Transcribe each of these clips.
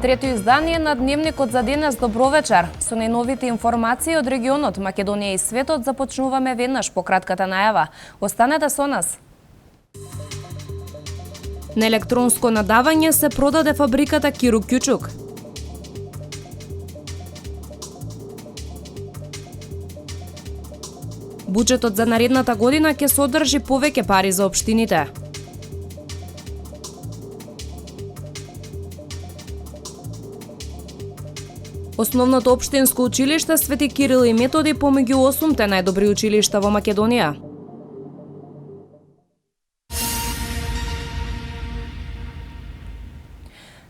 Трето издание на Дневникот за денес. Добро вечер. Со најновите информации од регионот, Македонија и светот започнуваме веднаш по кратката најава. Останете со нас. На електронско надавање се продаде фабриката Киро Кјучук. Буџетот за наредната година ќе содржи повеќе пари за општините. Основното општинско училиште Свети Кирил и Методи помеѓу 8-те најдобри училишта во Македонија.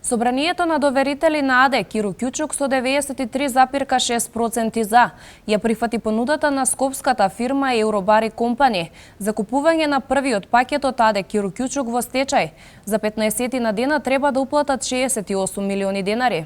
Собранието на доверители на АД Киро Кјучук со 93,6% за ја прифати понудата на скопската фирма Eurobari Company за купување на првиот пакет од АД Киро Кјучук во стечај. За 15 на дена треба да уплатат 68 милиони денари.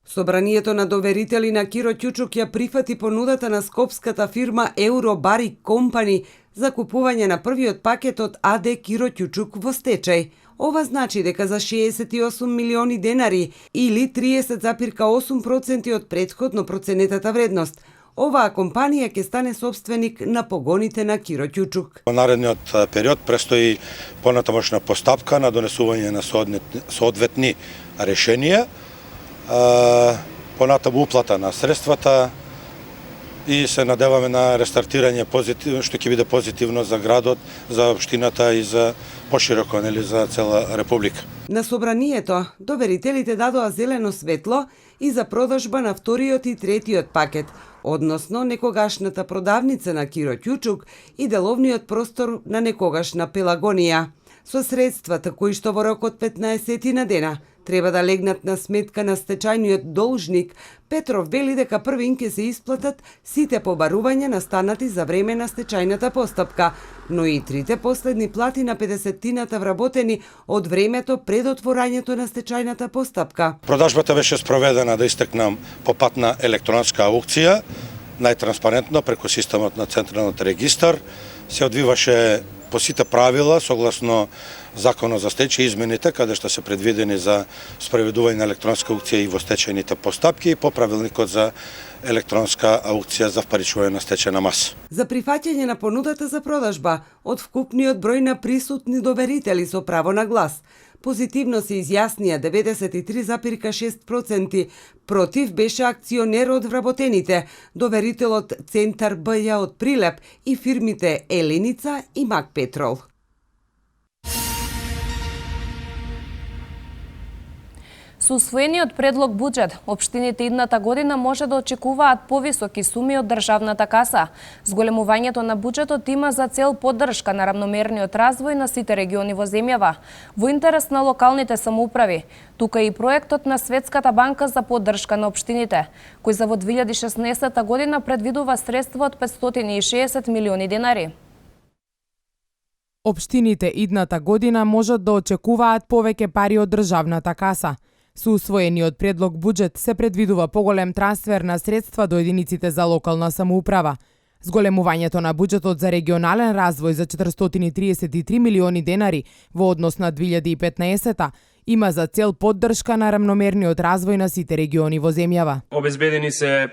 Собранието на доверители на Киро Кјучук ја прифати понудата на скопската фирма Eurobari Company за купување на првиот пакет од АД Киро Кјучук во стечај. Ова значи дека за 68 милиони денари или 30,8% од претходно проценетата вредност, оваа компанија ќе стане собственик на погоните на Киро Кјучук. Во наредниот период престои понатамошна постапка на донесување на соодветни решенија, понатаму уплата на средствата и се надеваме на рестартирање што ќе биде позитивно за градот, за општината и за пошироко, за цела република. На собранието доверителите дадоа зелено светло и за продажба на вториот и третиот пакет, односно некогашната продавница на Киро Кјучук и деловниот простор на некогашна Пелагонија. Со средствата кои што во рок од 15 на дена треба да легнат на сметка на стечајниот должник, Петров вели дека првин ќе се исплатат сите побарувања настанати за време на стечајната постапка, но и трите последни плати на 50-тината вработени од времето пред отворањето на стечајната постапка. Продажбата беше спроведена, да истакнам, по пат на електронска аукција, најтранспарентно преку системот на Централниот регистар. Се одвиваше по сите правила, согласно Законот за стечај, измените каде што се предвидени за спроведување на електронска аукција и во стечајните постапки и по правилникот за електронска аукција за впаричување на стечајна маса. За прифаќање на понудата за продажба од вкупниот број на присутни доверители со право на глас, позитивно се изјаснија 93,6%, против беше акционер од вработените, доверителот Центар БЈ од Прилеп и фирмите Еленица и Мак Петрол. Со усвоениот предлог буџет, општините идната година може да очекуваат повисоки суми од државната каса. Зголемувањето на буџетот има за цел поддршка на равномерниот развој на сите региони во земјава, во интерес на локалните самоуправи. Тука и проектот на Светската банка за поддршка на општините, кој за во 2016 година предвидува средства од 560 милиони денари. Општините идната година можат да очекуваат повеќе пари од државната каса. Со усвоениот предлог буџет се предвидува поголем трансфер на средства до единиците за локална самоуправа. Зголемувањето на буџетот за регионален развој за 433 милиони денари во однос на 2015 има за цел поддршка на рамномерниот развој на сите региони во земјава. Обезбедени се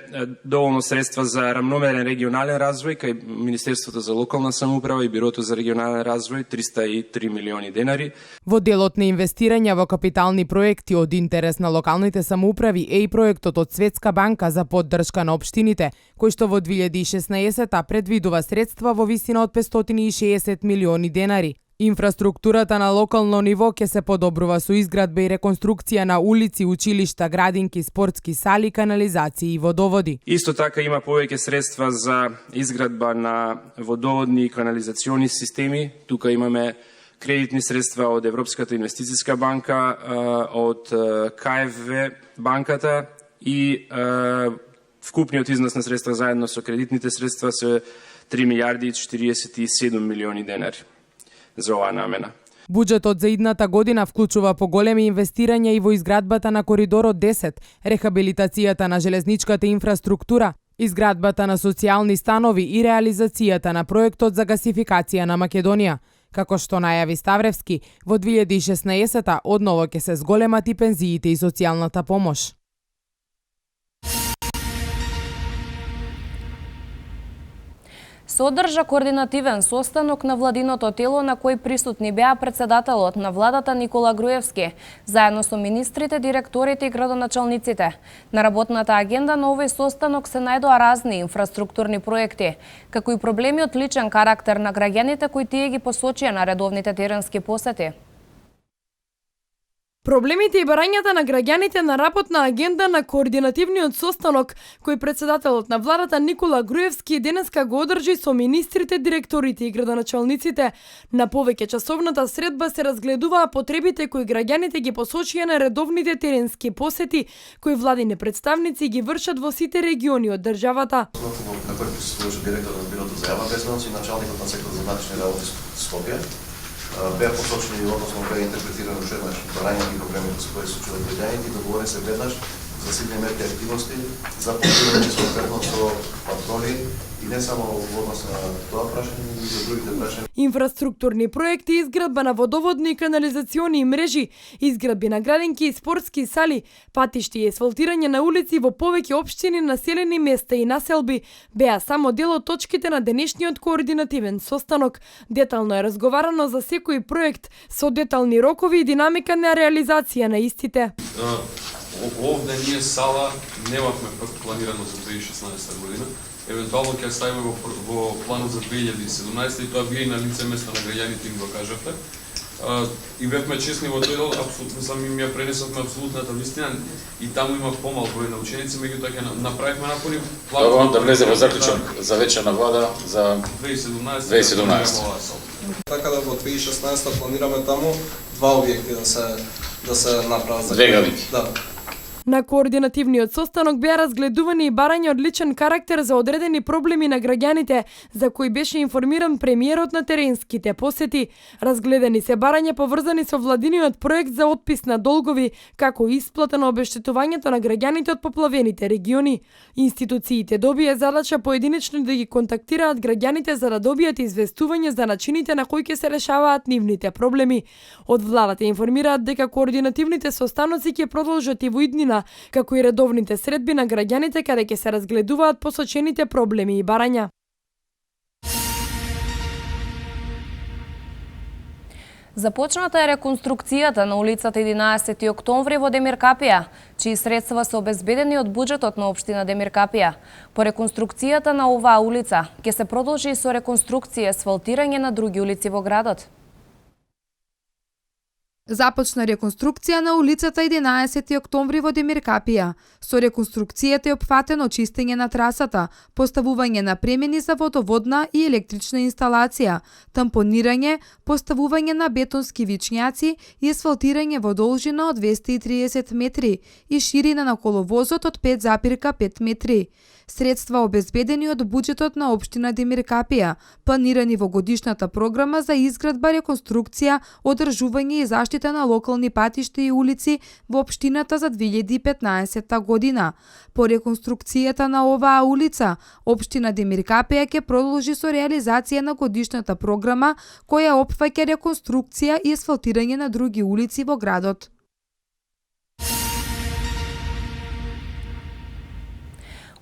доволно средства за рамномерен регионален развој кај Министерството за локална самоуправа и Бирото за регионален развој 303 милиони денари. Во делот на инвестирања во капитални проекти од интерес на локалните самоуправи е и проектот од Светска банка за поддршка на општините, кој што во 2016 предвидува средства во висина од 560 милиони денари. Инфраструктурата на локално ниво ќе се подобрува со изградба и реконструкција на улици, училишта, градинки, спортски сали, канализации и водоводи. Исто така има повеќе средства за изградба на водоводни и канализациони системи. Тука имаме кредитни средства од Европската инвестицијска банка, од КФВ банката и вкупниот износ на средства заедно со кредитните средства се 3 милиарди и 47 милиони денари за оваа намена. Буџетот за идната година вклучува поголеми инвестирања и во изградбата на коридорот 10, рехабилитацијата на железничката инфраструктура, изградбата на социјални станови и реализацијата на проектот за гасификација на Македонија. Како што најави Ставревски, во 2016 одново ќе се зголемат и пензиите и социјалната помош. Се одржа координативен состанок на владиното тело на кој присутни беа председателот на владата Никола Груевски, заедно со министрите, директорите и градоначалниците. На работната агенда на овој состанок се најдоа разни инфраструктурни проекти, како и проблеми од личен карактер на граѓаните кои тие ги посочија на редовните теренски посети. Проблемите и барањата на граѓаните на работна агенда на координативниот состанок, кој председателот на владата Никола Груевски денеска го одржи со министрите, директорите и градоначалниците. На повеќе часовната средба се разгледуваа потребите кои граѓаните ги посочија на редовните теренски посети, кои владини представници ги вршат во сите региони од државата. На кој присуствуваше директор на Бирото за јавна безбедност и началникот на сектор за внатрешни работи Скопје. Беа посочени, односно беа интерпретирани уште еднаш барањата и проблемите со кои се случуваат граѓаните и договори се веднаш за сите мерки и активности за постигнување соодветно со патроли и не само во однос на тоа прашање, но и за другите прашања. Инфраструктурни проекти, изградба на водоводни и канализациони мрежи, изградби на градинки и спортски сали, патишти и асфалтирање на улици во повеќе општини, населени места и населби беа само дел од точките на денешниот координативен состанок. Детално е разговарано за секој проект со детални рокови и динамика на реализација на истите. Овде ние сала немавме планирано за 2016 година. Евентуално ќе ставиме во планот за 2017 и тоа вие и на лице место на граѓаните им го кажавте. И бевме честни во тој дел, апсолутно сами ми ја пренесовме апсолутната вистина и таму има помал број на ученици, меѓутоа ќе направивме напори. Добро, да влезе во заклучок за вечерна влада за 2017. Така да во 2016 планираме таму два објекти да се направат. Две градинки. Да. На координативниот состанок беа разгледувани и барања од личен карактер за одредени проблеми на граѓаните, за кои беше информиран премиерот на теренските посети. Разгледани се барања поврзани со владиниот проект за отпис на долгови, како и исплата на обештетувањето на граѓаните од поплавените региони. Институциите добија задача поединечно да ги контактираат граѓаните за да добијат известување за начините на кои ќе се решаваат нивните проблеми. Од владата информираат дека координативните состаноци ќе продолжат и во иднина, како и редовните средби на граѓаните каде ќе се разгледуваат посочените проблеми и барања. Започната е реконструкцијата на улицата 11 октомври во Демиркапија, чии средства се обезбедени од буџетот на општина Демиркапија. По реконструкцијата на оваа улица ќе се продолжи и со реконструкција и асфалтирање на други улици во градот. Започна реконструкција на улицата 11 октомври во Демиркапија. Со реконструкцијата е опфатено чистење на трасата, поставување на премени за водоводна и електрична инсталација, тампонирање, поставување на бетонски вичњаци и асфалтирање во должина од 230 метри и ширина на коловозот од 5,5 метри. Средства обезбедени од буџетот на општина Демиркапија, планирани во годишната програма за изградба, реконструкција, одржување и заштита на локални патишта и улици во општината за 2015 година. По реконструкцијата на оваа улица, општина Демиркапија ќе продолжи со реализација на годишната програма која опфаќа реконструкција и асфалтирање на други улици во градот.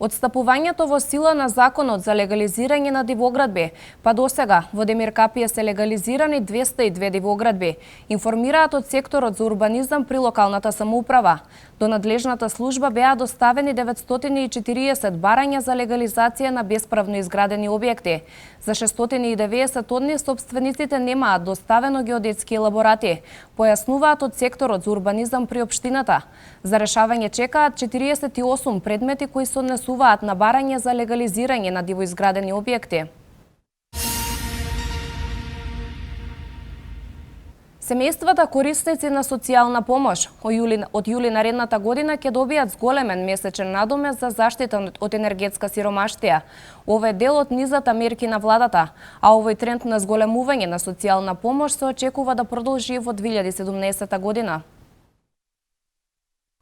Отстапувањето во сила на законот за легализирање на дивоградби, па досега во Демиркапија се легализирани 202 дивоградби, информираат од секторот за урбанизам при локалната самоуправа. До надлежната служба беа доставени 940 барања за легализација на бесправно изградени објекти. За 690 од нив собствениците немаат доставено геодетски елаборати, појаснуваат од секторот за урбанизам при општината. За решавање чекаат 48 предмети кои се однесуваат на барање за легализирање на дивоизградени објекти. Семејствата корисници на социјална помош од јули наредната година ќе добијат зголемен месечен надомест за заштита од енергетска сиромаштија. Ова е дел од низата мерки на владата, а овој тренд на зголемување на социјална помош се очекува да продолжи во 2017 година.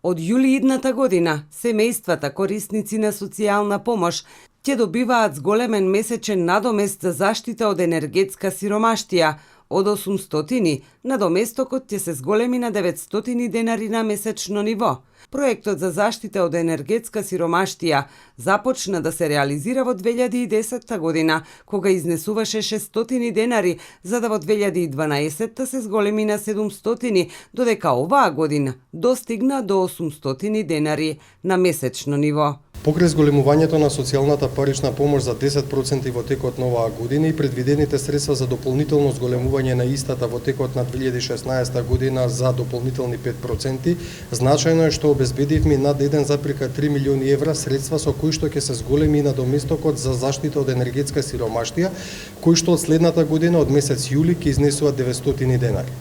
Од јули идната година, семејствата корисници на социјална помош ќе добиваат зголемен месечен надомест за заштита од енергетска сиромаштија, од 800, на доместокот ќе се зголеми на 900 денари на месечно ниво. Проектот за заштита од енергетска сиромаштија започна да се реализира во 2010 година, кога изнесуваше 600 денари, за да во 2012 се зголеми на 700, додека оваа година достигна до 800 денари на месечно ниво. Покрај зголемувањето на социјалната парична помош за 10% во текот на оваа година и предвидените средства за дополнително зголемување на истата во текот на 2016 година за дополнителни 5%, значајно е што обезбедивме над 1,3 милиони евра средства со кои што ќе се зголеми и на доместокот за заштита од енергетска сиромаштија, кој што од следната година од месец јули ќе изнесува 900 денари.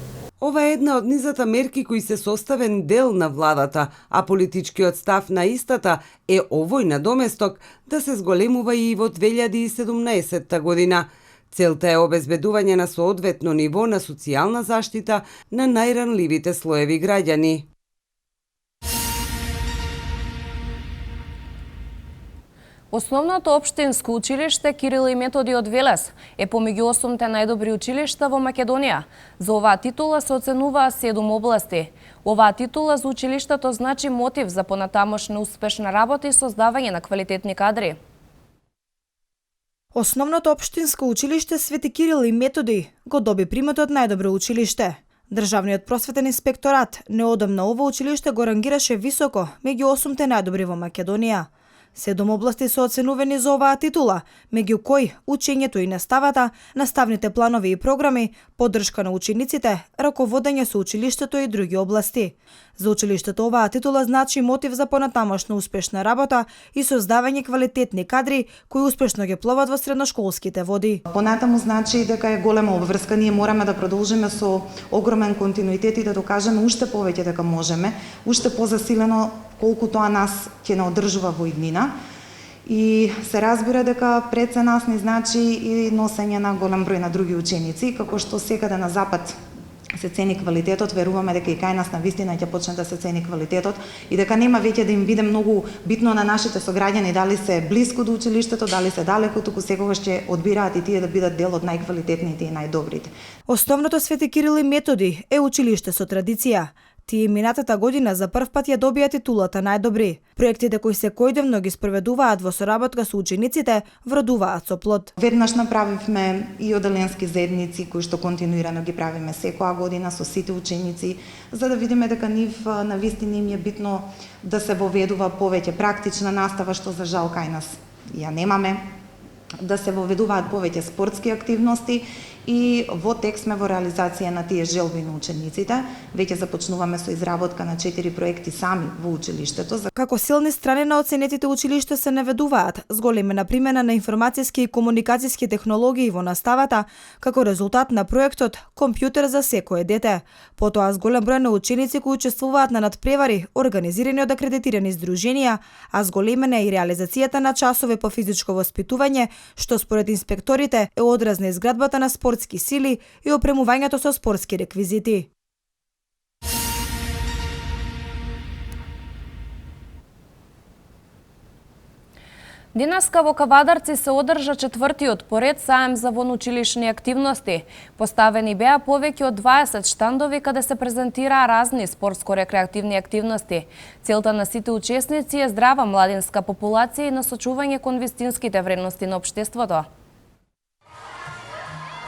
Ова е една од низата мерки кои се составен дел на владата, а политичкиот став на истата е овој надоместок да се зголемува и во 2017 година. Целта е обезбедување на соодветно ниво на социјална заштита на најранливите слоеви граѓани. Основното општинско училиште Кирил и Методи од Велес е помеѓу 8 најдобри училишта во Македонија. За оваа титула се оценуваа 7 области. Оваа титула за училиштето значи мотив за понатамошна успешна работа и создавање на квалитетни кадри. Основното општинско училиште Свети Кирил и Методи го доби приметот најдобро училиште. Државниот просветен инспекторат неодамна ова училиште го рангираше високо меѓу 8 најдобри во Македонија. 7 области се оценувани за оваа титула, меѓу кои учењето и наставата, наставните планови и програми, поддршка на учениците, раководење со училиштето и други области. За училиштето оваа титула значи мотив за понатамошна успешна работа и создавање квалитетни кадри кои успешно ги пловат во средношколските води. Понатаму значи дека е голема обврска, ние мораме да продолжиме со огромен континуитет и да докажеме уште повеќе дека можеме, уште позасилено колку тоа нас ќе не одржува во иднина. И се разбира дека пред се нас не значи и носење на голем број на други ученици, како што секаде на запад се цени квалитетот, веруваме дека и кај нас навистина ќе почне да се цени квалитетот и дека нема веќе да им биде многу битно на нашите сограѓани дали се блиску до училиштето, дали се далеко, туку секогаш ќе одбираат и тие да бидат дел од најквалитетните и најдобрите. Основното Свети Кирил и Методи е училиште со традиција. Тие минатата година за прв пат ја добија титулата најдобри. Проектите кои секојдневно ги спроведуваат во соработка со учениците вродуваат со плод. Веднаш направивме и оделенски заедници кои што континуирано ги правиме секоја година со сите ученици, за да видиме дека нив навистина им е битно да се воведува повеќе практична настава, што за жал кај нас ја немаме, да се воведуваат повеќе спортски активности и во тек сме во реализација на тие желби на учениците. Веќе започнуваме со изработка на 4 проекти сами во училиштето. Како силни страни на оценетите училишта се наведуваат зголемена примена на информацијски и комуникацијски технологии во наставата, како резултат на проектот Компјутер за секое дете. Потоа зголем број на ученици кои учествуваат на надпревари, организирани од акредитирани здруженија, а зголемена е и реализацијата на часови по физичко воспитување, што според инспекторите е одраз на изградбата на спортски сили и опремувањето со спортски реквизити. Денеска во Кавадарци се одржа 4-тиот поред саем за вонучилишни активности. Поставени беа повеќе од 20 штандови каде се презентираа разни спортско-рекреативни активности. Целта на сите учесници е здрава младинска популација и насочување кон вистинските вредности на општеството.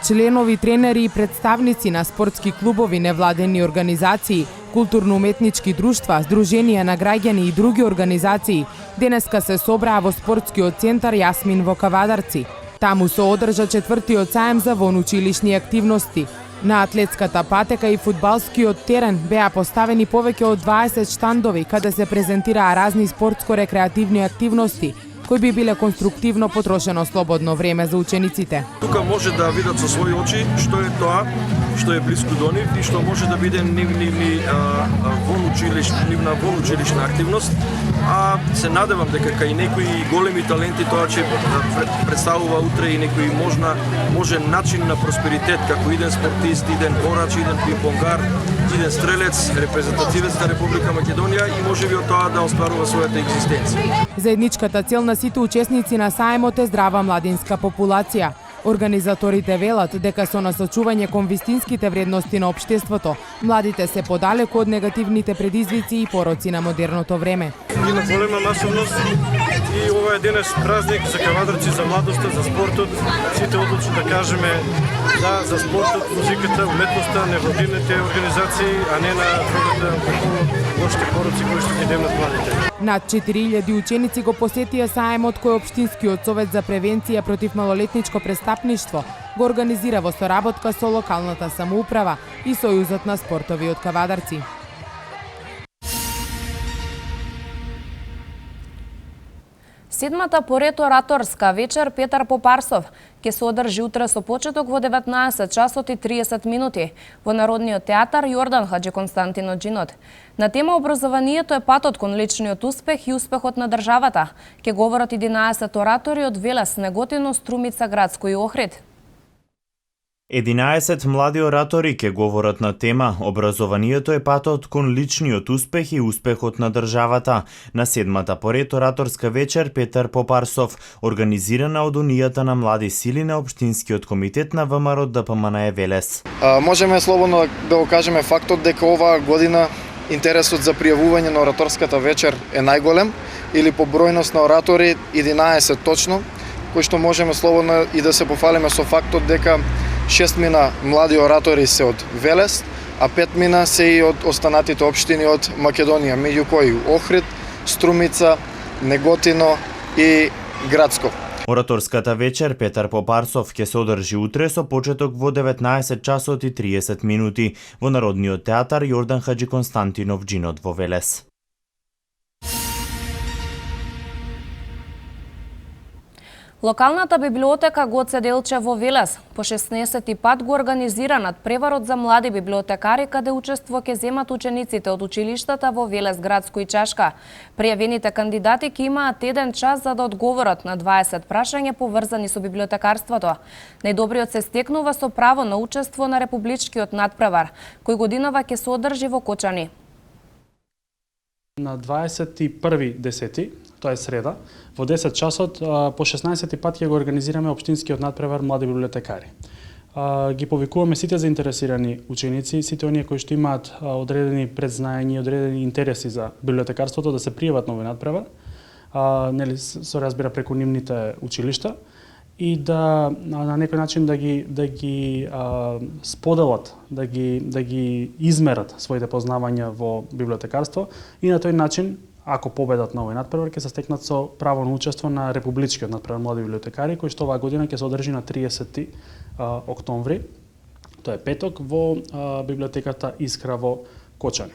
Членови, тренери и представници на спортски клубови, невладени организации, културно-уметнички друштва, здруженија на граѓани и други организации денеска се собраа во спортскиот центар Јасмин во Кавадарци. Таму се одржа 4-тиот саем за вонучилишни активности. На атлетската патека и фудбалскиот терен беа поставени повеќе од 20 штандови каде се презентираа разни спортско-рекреативни активности кои би биле конструктивно потрошено слободно време за учениците. Тука може да видат со своји очи што е тоа што е блиску до нив и што може да биде нивна вонучилишна активност. А се надевам дека кај некои големи таленти тоа ќе представува утре и некој може начин на просперитет, како иден спортист, иден борач, иден пинг-понгар, иден стрелец, репрезентативец на Република Македонија и можеби од тоа да остварува својата екзистенција. Заедничката цел на сите учесници на саемот е здрава младинска популација. Организаторите велат дека со насочување кон вистинските вредности на општеството, младите се подалеку од негативните предизвици и пороци на модерното време. Има голема масовност и ова е денес празник за кавадарци, за младоста, за спортот. Сите одлучно да кажеме да за спортот, музиката, уметноста, невладините организации, а не на другата лошите пороци кои што ги демнат младите. Над 4000 ученици го посетија саемот кој Општинскиот совет за превенција против малолетничко престапништво го организира во соработка со локалната самоуправа и Сојузот на спортовиот кавадарци. Седмата поред ораторска вечер Петар Попарсов ќе се одржи утре со почеток во 19 часот и 30 минути во Народниот театар Јордан Хаџиконстантин Джинот. На тема образованието е патот кон личниот успех и успехот на државата. Ќе говорат 11 оратори од Велес, Неготино, Струмица, Градско и Охрид. 11 млади оратори ќе говорат на тема Образованието е патот кон личниот успех и успехот на државата на седмата поред ораторска вечер Петар Попарсов, организирана од Унијата на млади сили на Општинскиот комитет на ВМРО ДПМН Велес. Можеме слободно да го кажеме фактот дека оваа година интересот за пријавување на ораторската вечер е најголем, или по бројност на оратори 11 точно, кои што можеме слободно и да се пофалиме со фактот дека 6 млади оратори се од Велес, а 5 се и од останатите општини од Македонија, меѓу кои Охрид, Струмица, Неготино и Градско. Ораторската вечер Петар Попарсов ќе се одржи утре со почеток во 19 часот и 30 минути во Народниот театар Јордан Хаџиконстантинов Джинот во Велес. Локалната библиотека Гоце Делче во Велес по 16 пат го организира надпреварот за млади библиотекари, каде учество ќе земат учениците од училиштата во Велес, Градско и Чешка. Пријавените кандидати ќе имаат 1 час за да одговорат на 20 прашања поврзани со библиотекарството. Најдобриот се стекнува со право на учество на републичкиот надпревар, кој годинава ќе се одржи во Кочани. На 21.10, тоа е среда, во 10 часот по 16 пат ќе го организираме Општинскиот надпревар млади библиотекари. Ги повикуваме сите заинтересирани ученици, сите оние кои што имаат одредени предзнаења и одредени интереси за библиотекарството да се пријават на овој надпревар, нели се разбира преку нивните училишта, и да на некој начин да ги споделат, да ги измерат своите познавања во библиотекарство и на тој начин, ако победат на овој надпревар, ќе се стекнат со право на учество на републичкиот надпревар млади библиотекари, кој што оваа година ќе се одржи на 30 октомври, тоа е петок, во библиотеката Искра во Кочани.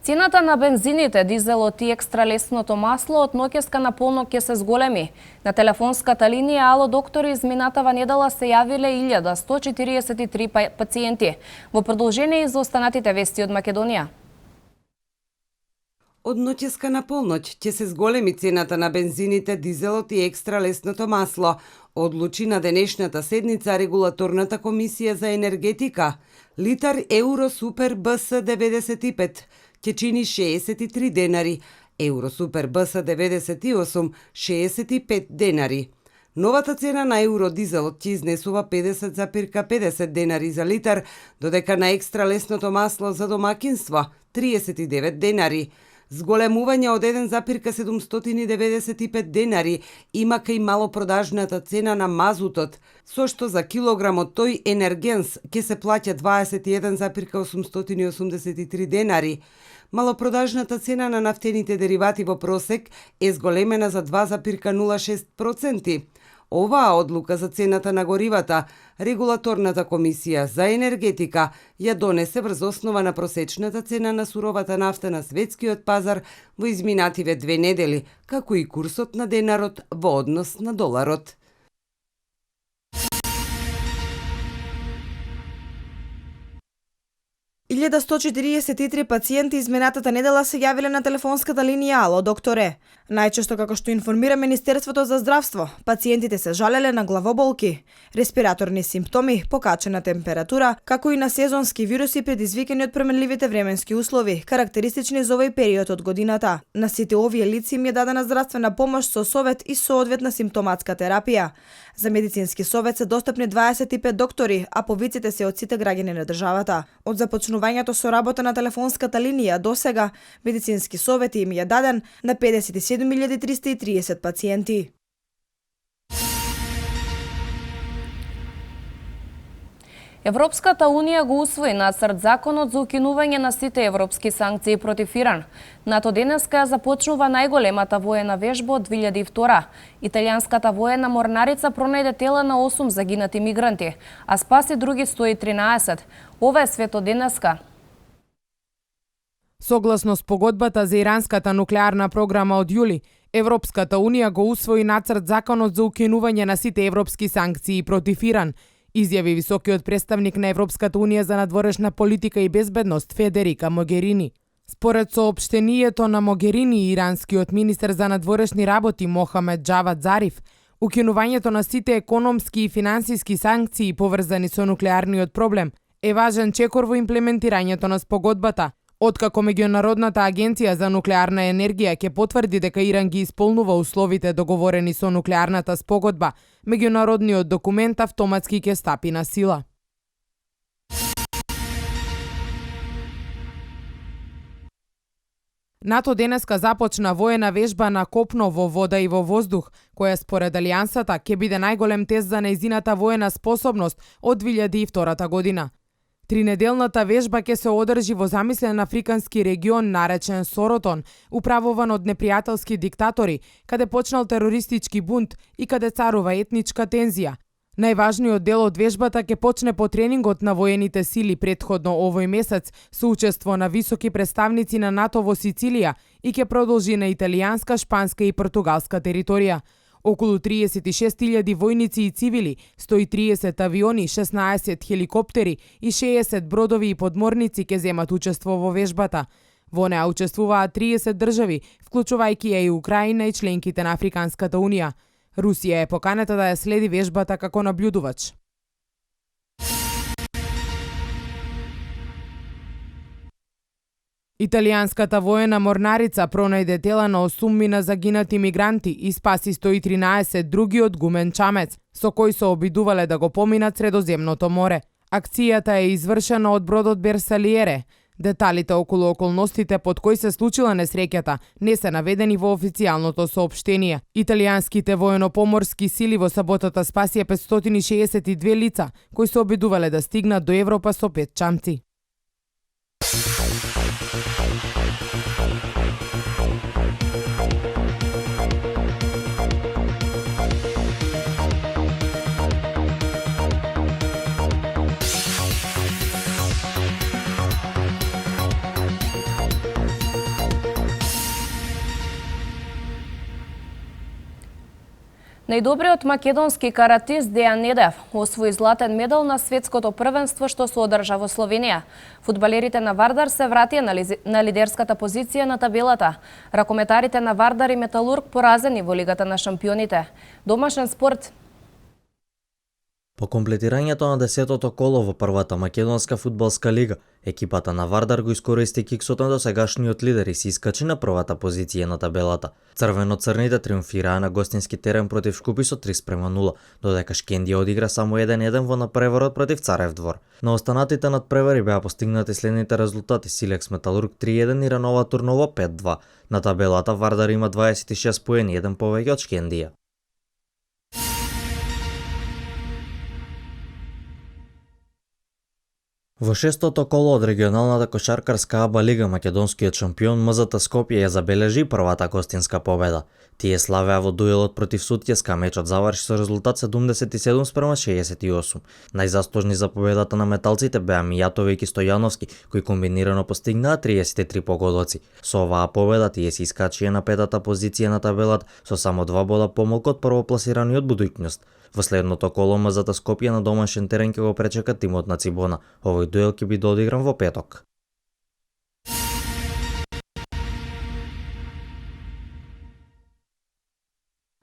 Цената на бензините, дизелот и екстра лесното масло од ноќеска на полнок ќе се зголеми. На телефонската линија Ало доктори изминатава недела се јавиле 1143 пациенти. Во продолжение и за останатите вести од Македонија. Од ноќеска на полноќ ќе се зголеми цената на бензините, дизелот и екстра лесното масло, одлучи на денешната седница Регулаторната комисија за енергетика. Литар Евро Супер БС 95 ќе чини 63 денари, Евро Супер БС 98 65 денари. Новата цена на Евро дизелот ќе изнесува 50,50 денари за литар, додека на екстра лесното масло за домакинство 39 денари. Зголемување од 1,795 денари има кај малопродажната цена на мазутот, со што за килограмот тој енергенс ќе се плаќа 21,883 денари. Малопродажната цена на нафтените деривати во просек е зголемена за 2,06%. Оваа одлука за цената на горивата, Регулаторната комисија за енергетика ја донесе врз основа на просечната цена на суровата нафта на светскиот пазар во изминативе 2 недели, како и курсот на денарот во однос на доларот. 1143 пациенти изминатата недела се јавиле на телефонската линија Ало докторе. Најчесто, како што информира Министерството за здравство, пациентите се жалеле на главоболки, респираторни симптоми, покачена температура, како и на сезонски вируси предизвикани од променливите временски услови, карактеристични за овој период од годината. На сите овие лица им е дадена здравствена помош со совет и соодветна симптоматска терапија. За медицински совет се достапни 25 доктори, а повиците се од сите граѓани на државата. Од започнувањето со работа на телефонската линија до сега, медицински совет им е даден на 57.330 пациенти. Европската Унија го усвои нацрт законот за укинување на сите европски санкции против Иран. НАТО денеска започнува најголемата воена вежба од 2002. Италијанската воена морнарица пронајде тела на 8 загинати мигранти, а спаси други 113. Ова е свето денеска. Согласно спогодбата за иранската нуклеарна програма од јули, Европската Унија го усвои нацрт законот за укинување на сите европски санкции против Иран, изјави високиот представник на Европската Унија за надворешна политика и безбедност Федерика Могерини. Според соопштението на Могерини, иранскиот министер за надворешни работи Мохамед Джавад Зариф, укинувањето на сите економски и финансиски санкции поврзани со нуклеарниот проблем е важен чекор во имплементирањето на спогодбата, откако Меѓународната агенција за нуклеарна енергија ќе потврди дека Иран ги исполнува условите договорени со нуклеарната спогодба, меѓународниот документ автоматски ќе стапи на сила. НАТО денеска започна воена вежба на копно, во вода и во воздух, која според Алијансата ќе биде најголем тест за нејзината воена способност од 2002 година. Тринеделната вежба ќе се одржи во замислен африкански регион наречен Соротон, управуван од непријателски диктатори, каде почнал терористички бунт и каде царува етничка тензија. Најважниот дел од вежбата ќе почне по тренингот на воените сили претходно овој месец со учество на високи представници на НАТО во Сицилија и ќе продолжи на италијанска, шпанска и португалска територија. Околу 36.000 војници и цивили, 130 авиони, 16 хеликоптери и 60 бродови и подморници ќе земат учество во вежбата. Во неа учествуваат 30 држави, вклучувајќи ја и Украина и членките на Африканската Унија. Русија е поканета да ја следи вежбата како наблюдувач. Италијанската воена морнарица пронајде тела на 8 загинати мигранти и спаси 113 други од гумен чамец, со кој се обидувале да го поминат Средоземното море. Акцијата е извршена од бродот Берсалиере. Деталите околу околностите под кои се случила несреќата не се наведени во официјалното соопштение. Италијанските воено-поморски сили во саботата спасија 562 лица, кои се обидувале да стигнат до Европа со 5 чамци. Најдобриот македонски каратист Дејан Недев освои златен медал на светското првенство што се одржа во Словенија. Фудбалерите на Вардар се вратија на лидерската позиција на табелата. Ракометарите на Вардар и Металург поразени во Лигата на шампионите. Домашен спорт. По комплетирањето на 10-тото коло во првата македонска фудбалска лига, екипата на Вардар го искористи киксот на досегашниот лидер и се искачи на првата позиција на табелата. Црвено-црните триумфираа на гостински терен против Шкупи со 3:0, додека Шкендија одигра само 1:1 во надпреварот против Царев двор. На останатите надпревари беа постигнати следните резултати: Силекс Металург 3:1 и Ранова Турново 5:2. На табелата Вардар има 26 поени, еден повеќе од Шкендија. Во шестото коло од регионалната кошаркарска АБА лига македонскиот шампион МЗТ Скопје ја забележи првата гостинска победа. Тие славеа во дуелот против Сутјеска, мечот заврши со резултат 77:68. Најзаслужни за победата на металците беа Мијатовиќ и Стојановски, кои комбинирано постигнаа 33 погодоци. Со оваа победа тие се искачија на петата позиција на табелата со само 2 бода помалку од првопласираниот Будуќност. Во следното коло МЗ-та Скопје на домашен терен ќе го пречека тимот на Цибона. Овој дуел ќе биде одигран во петок.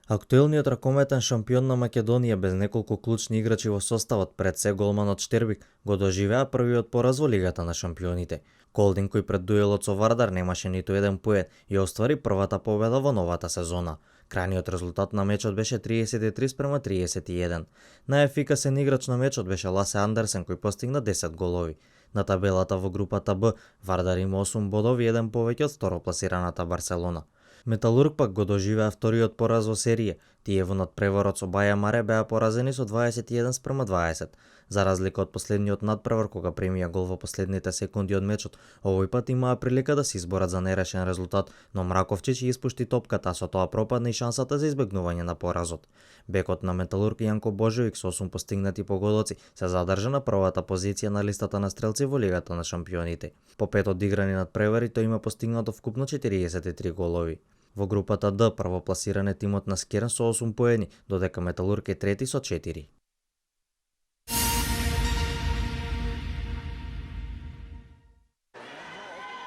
Актуелниот ракометен шампион на Македонија без неколку клучни играчи во составот, пред се голманот Штербик, го доживеа првиот пораз во Лигата на шампионите. Колдин, кој пред дуелот со Вардар немаше ниту еден поен и оствари првата победа во новата сезона. Крајниот резултат на мечот беше 33-31. Најефикасен играч на мечот беше Ласе Андерсен, кој постигна 10 голови. На табелата во групата Б, Вардар има 8 бодови, еден повеќе од второпласираната Барселона. Металург пак го доживеа вториот пораз во серија. Тие во надпреварот со Баја Маре беа поразени со 21-20. За разлика од последниот надпревар кога премија гол во последните секунди од мечот, овој пат имаа прилика да се изборат за нерешен резултат, но Мраковчич испушти топката, а со тоа пропадна и шансата за избегнување на поразот. Бекот на Металург Јанко Божевик со 8 постигнати погодоци се задржа на првата позиција на листата на стрелци во Лигата на шампионите. По 5 одиграни надпревари тој има постигнато вкупно 43 голови. Во групата Д првопласиран е тимот на Скерн со 8 поени, додека Металург е трети со 4.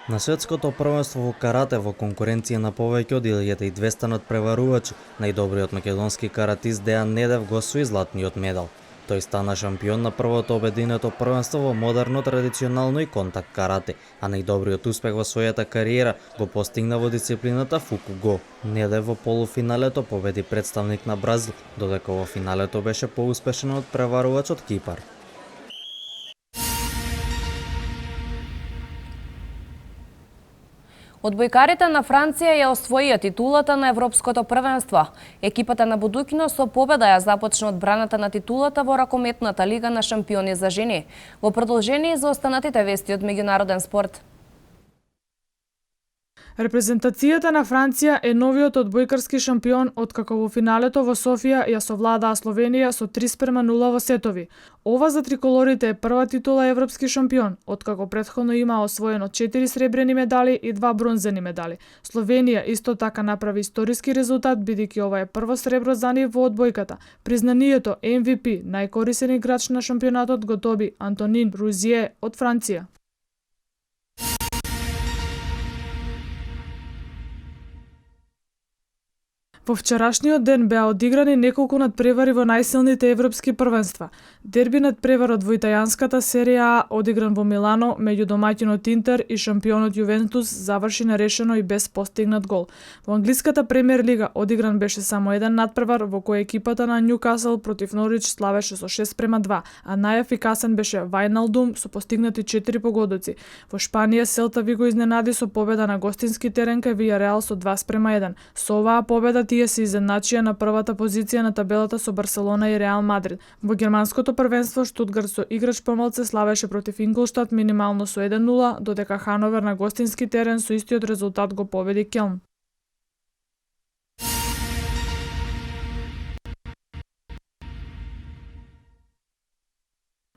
На светското првенство во карате во конкуренција на повеќе од 1200 надпреварувачи, најдобриот македонски каратист Дејан Недев го освои златниот медал. Тој стана шампион на првото обединето првенство во модерно, традиционално и контакт карате, а најдобриот успех во својата кариера го постигна во дисциплината Фукуго. Недев во полуфиналето победи представник на Бразил, додека во финалето беше поуспешен од преварувач од Кипар. Одбојкарите на Франција ја освоија титулата на Европското првенство. Екипата на Будукино со победа ја започна одбраната на титулата во ракометната лига на шампиони за жени. Во продолжение за останатите вести од меѓународен спорт. Репрезентацијата на Франција е новиот одбојкарски шампион откако во финалето во Софија ја совладаа Словенија со 3:0 во сетови. Ова за триколорите е прва титула европски шампион, откако претходно има освоено 4 сребрени медали и 2 бронзени медали. Словенија исто така направи историски резултат, бидејќи ова е прво сребро за нив во одбојката. Признанието MVP, најкорисен играч на шампионатот, го доби Антонин Рузие од Франција. Во вчерашниот ден беа одиграни неколку надпревари во најсилните европски првенства. Дерби надпреварот во италијанската серија А одигран во Милано меѓу домаќинот Интер и шампионот Јувентус заврши нерешено и без постигнат гол. Во англиската премиер лига одигран беше само еден надпревар во кој екипата на Њукасл против Норвич славеше со 6:2, а најефикасен беше Вајналдум со постигнати 4 погодоци. Во Шпанија Селта Виго изненади со победа на гостински терен кај Вијареал со 2:1. Со оваа победа тие се изедначија на првата позиција на табелата со Барселона и Реал Мадрид. Во германското првенство Штутгарт со играч помалце славеше против Инглштад минимално со 1:0, додека Хановер на гостински терен со истиот резултат го победи Келн.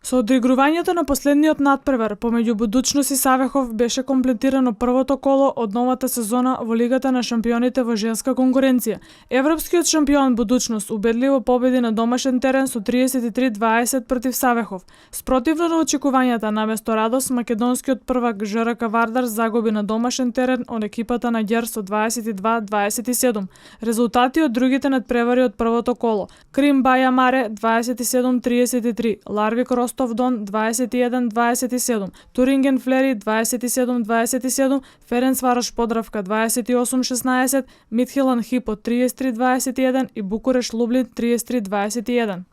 Со одигрувањето на последниот надпревар помеѓу Будучност и Савехов беше комплетирано првото коло од новата сезона во Лигата на шампионите во женска конкуренција. Европскиот шампион Будучност убедливо победи на домашен терен со 33-20 против Савехов. Спротивно на очекувањата, наместо радост, македонскиот првак ЖРК Вардар загуби на домашен терен од екипата на Гер со 22-27. Резултати од другите надпревари од првото коло: Крим Баја Маре 27-33, Ларвик Ростов Дон 21-27, Туринген Флери 27-27, Ференц Варош Подравка 28-16, Митхелан Хипо 33-21 и Букуреш Лублин 33-21.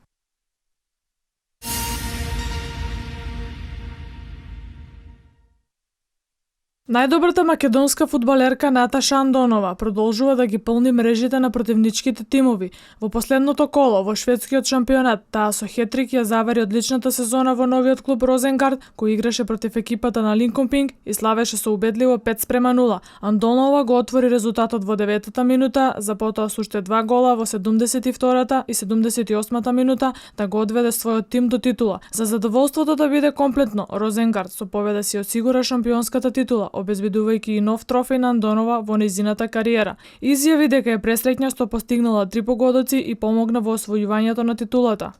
Најдобрата македонска фудбалерка Наташа Андонова продолжува да ги полни мрежите на противничките тимови. Во последното коло во шведскиот шампионат таа со хетрик ја завари одличната сезона во новиот клуб Розенгард, кој играше против екипата на Линкопинг и славеше со убедливо 5:0. Андонова го отвори резултатот во 9-та минута, за потоа со уште 2 гола во 72-та и 78-та минута да го одведе својот тим до титула. За задоволството да биде комплетно, Розенгард со победа си осигура шампионската титула, обезбедувајќи и нов трофеј на Андонова во нејзината кариера. Изјави дека е пресреќна што постигнала 3 погодоци и помогна во освојувањето на титулата.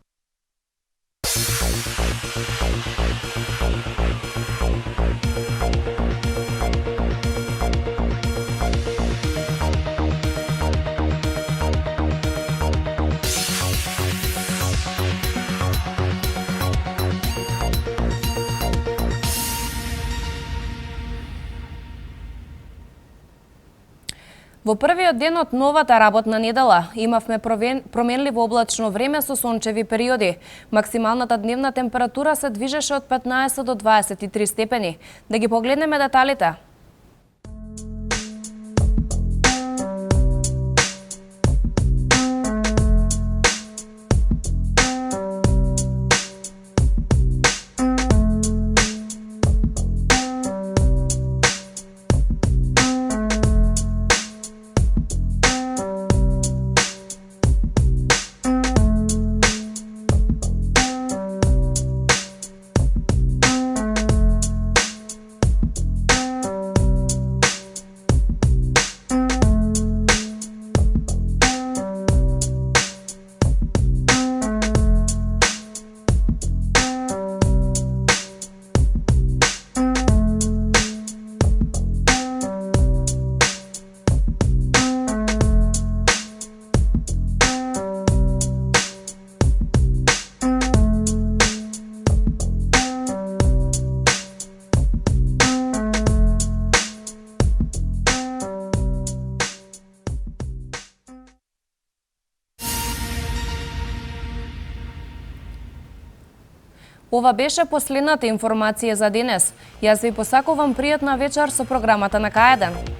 Во првиот ден од новата работна недела имавме променливо облачно време со сончеви периоди. Максималната дневна температура се движеше од 15 до 23 степени. Да ги погледнеме деталите. Ова беше последната информација за денес. Јас ви посакувам пријатна вечер со програмата на К1.